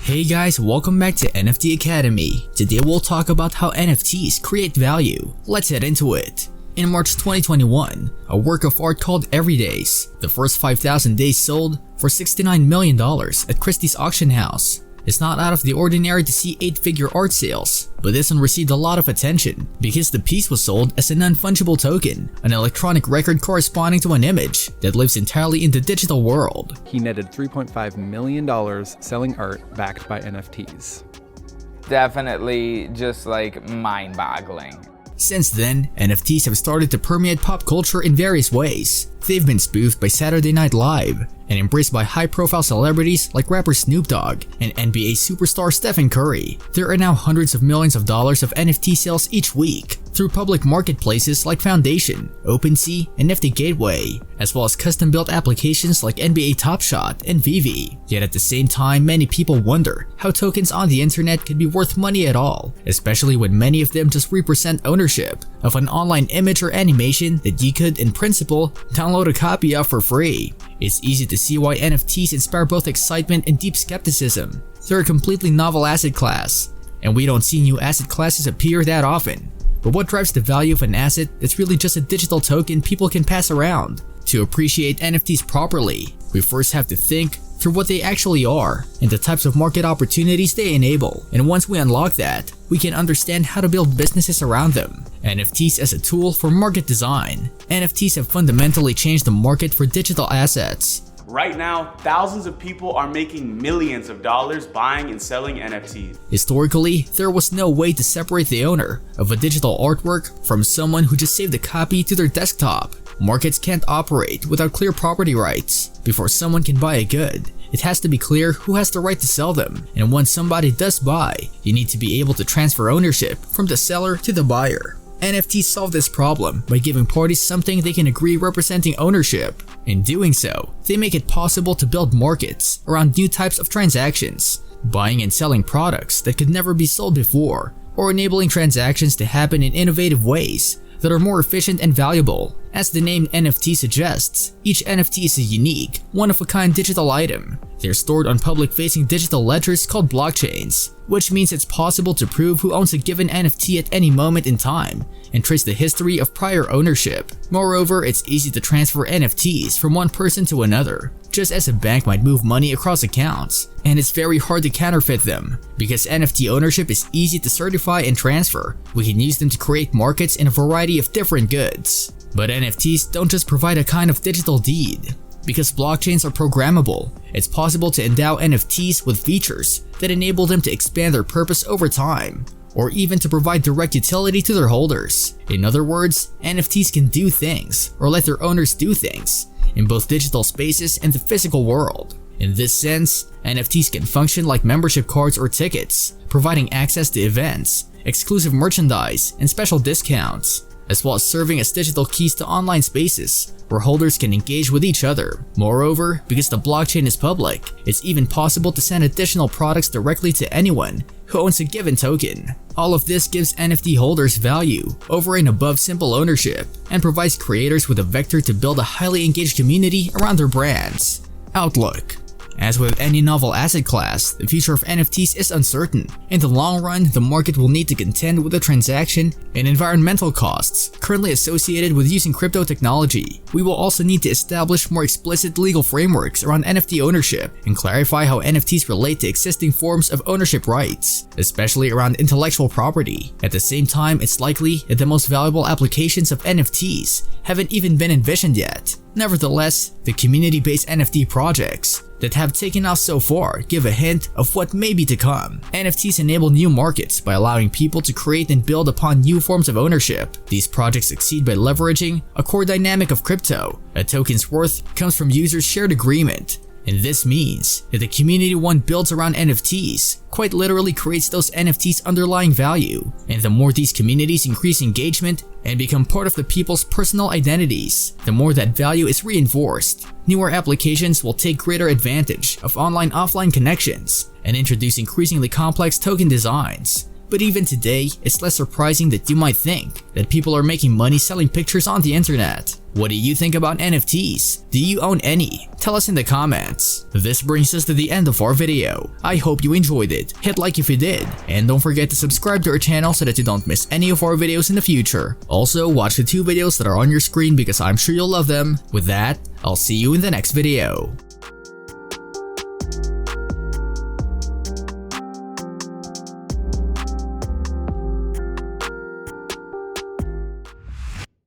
Hey guys, welcome back to NFT Academy. Today we'll talk about how NFTs create value. Let's head into it. In March 2021, a work of art called Everydays, the first 5,000 days sold for $69 million at Christie's auction house. It's not out of the ordinary to see 8-figure art sales, but this one received a lot of attention because the piece was sold as a non-fungible token, an electronic record corresponding to an image that lives entirely in the digital world. He netted $3.5 million selling art backed by NFTs. Definitely just like mind-boggling. Since then, NFTs have started to permeate pop culture in various ways. They've been spoofed by Saturday Night Live and embraced by high-profile celebrities like rapper Snoop Dogg and NBA superstar Stephen Curry. There are now hundreds of millions of dollars of NFT sales each week through public marketplaces like Foundation, OpenSea, and NFT Gateway, as well as custom-built applications like NBA Top Shot and Vivi. Yet at the same time, many people wonder how tokens on the internet could be worth money at all, especially when many of them just represent ownership of an online image or animation that you could, in principle, download a copy of for free. It's easy to see why NFTs inspire both excitement and deep skepticism. They're a completely novel asset class, and we don't see new asset classes appear that often. But what drives the value of an asset that's really just a digital token people can pass around? To appreciate NFTs properly, we first have to think through what they actually are and the types of market opportunities they enable. And once we unlock that, we can understand how to build businesses around them. NFTs as a tool for market design. NFTs have fundamentally changed the market for digital assets. Right now, thousands of people are making millions of dollars buying and selling NFTs. Historically, there was no way to separate the owner of a digital artwork from someone who just saved a copy to their desktop. Markets can't operate without clear property rights. Before someone can buy a good, it has to be clear who has the right to sell them. And once somebody does buy, you need to be able to transfer ownership from the seller to the buyer. NFTs solve this problem by giving parties something they can agree representing ownership. In doing so, they make it possible to build markets around new types of transactions, buying and selling products that could never be sold before, or enabling transactions to happen in innovative ways that are more efficient and valuable. As the name NFT suggests, each NFT is a unique, one-of-a-kind digital item. They're stored on public-facing digital ledgers called blockchains, which means it's possible to prove who owns a given NFT at any moment in time and trace the history of prior ownership. Moreover, it's easy to transfer NFTs from one person to another, just as a bank might move money across accounts, and it's very hard to counterfeit them. Because NFT ownership is easy to certify and transfer, we can use them to create markets in a variety of different goods. But NFTs don't just provide a kind of digital deed. Because blockchains are programmable, it's possible to endow NFTs with features that enable them to expand their purpose over time, or even to provide direct utility to their holders. In other words, NFTs can do things, or let their owners do things, in both digital spaces and the physical world. In this sense, NFTs can function like membership cards or tickets, providing access to events, exclusive merchandise, and special discounts, as well as serving as digital keys to online spaces where holders can engage with each other. Moreover, because the blockchain is public, it's even possible to send additional products directly to anyone who owns a given token. All of this gives NFT holders value over and above simple ownership and provides creators with a vector to build a highly engaged community around their brands. Outlook. As with any novel asset class, the future of NFTs is uncertain. In the long run, the market will need to contend with the transaction and environmental costs currently associated with using crypto technology. We will also need to establish more explicit legal frameworks around NFT ownership and clarify how NFTs relate to existing forms of ownership rights, especially around intellectual property. At the same time, it's likely that the most valuable applications of NFTs haven't even been envisioned yet. Nevertheless, the community-based NFT projects that have taken off so far give a hint of what may be to come. NFTs enable new markets by allowing people to create and build upon new forms of ownership. These projects succeed by leveraging a core dynamic of crypto. A token's worth comes from users' shared agreement. And this means that the community one builds around NFTs quite literally creates those NFTs' underlying value. And the more these communities increase engagement and become part of the people's personal identities, the more that value is reinforced. Newer applications will take greater advantage of online-offline connections and introduce increasingly complex token designs. But even today, it's less surprising that you might think that people are making money selling pictures on the internet. What do you think about NFTs? Do you own any? Tell us in the comments. This brings us to the end of our video. I hope you enjoyed it. Hit like if you did. And don't forget to subscribe to our channel so that you don't miss any of our videos in the future. Also, watch the 2 videos that are on your screen because I'm sure you'll love them. With that, I'll see you in the next video.